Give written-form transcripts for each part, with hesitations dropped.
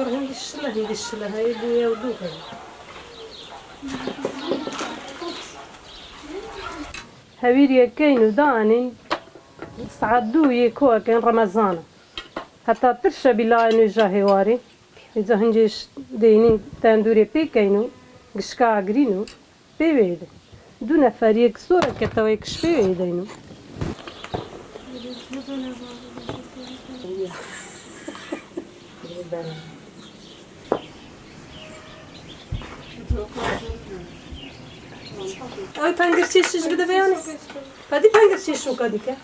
هندي الشلة هاي اللي يودوها هاويريا كاينو داني صعدو يكوا كان رمضان حتى ترشا بلا انو جاهواري اذا هنجيش دينين تاندوري بي كاينو قشكا غرينو بي ويد دون فريق صورة كتاوي كشبي ويدينو Ay pangerçeşiş bir de beğenir. Hadi pangerçeşiş o kadık ya.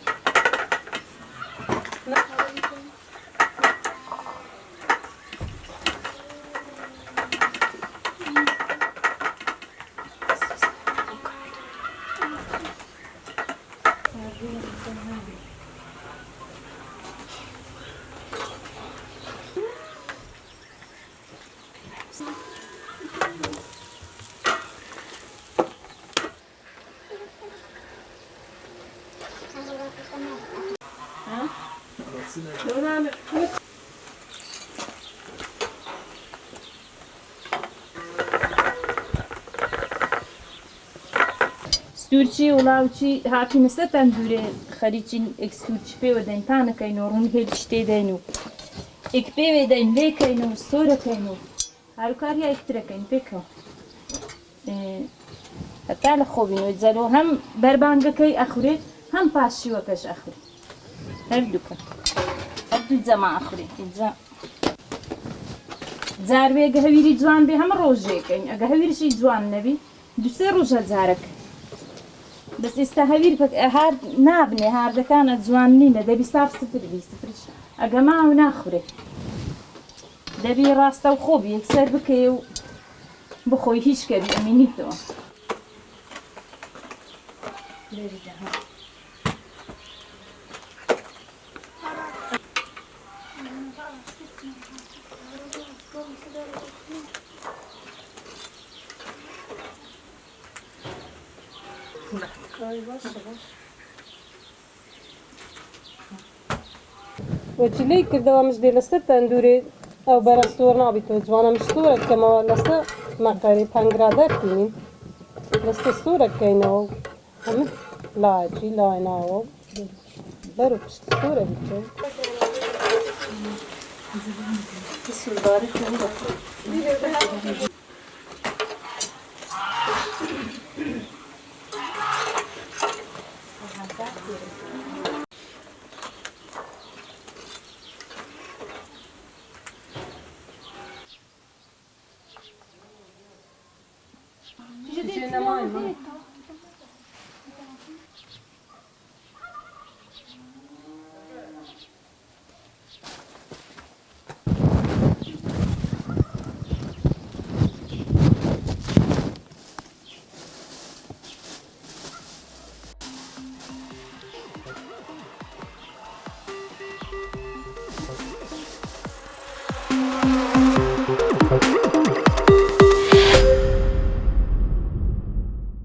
ستورچی وڵاوچی هاتوونەسە تەندورێ خەریکین ئەکسورچی پێوە دەین پانەکەین و ڕوون هێل شتێ دەین و ئێک پێوێ دەین لێکەین و سۆرەکەین و هاروکاری ئەکترەکەین پێکەوە هەتا لە خۆبینەوەی جەرەوە هەم بەربانگەکەی ئەخورێت هەم پاشیوەکەش ئەخورێت هەردووکە هەردوو جەما ئەخورێت جاروێگە هەویری جوان بێ هەمە ڕۆژێکەین ئەگە هەویرشی جوان نەبی دوسێ ڕۆژە جارەکە بەس ئێستا هەویر هار نابنێ هاردەکانە جوان نینە دەبی ساف سفربی سفرش ئەگە ماو ناخورێ دەبی ڕاستە و خۆبی یەکسەر بکەی و بخۆی هیچ کەبی ئەمینیتەوە وجلي كذا مش دي لسه تندوري او برستور نابي تو جوانا مش صورة كما لسه ما قري بانغرادر تيني لسه صورة كينو هم لا جي لا ناو برو مش صورة بيتو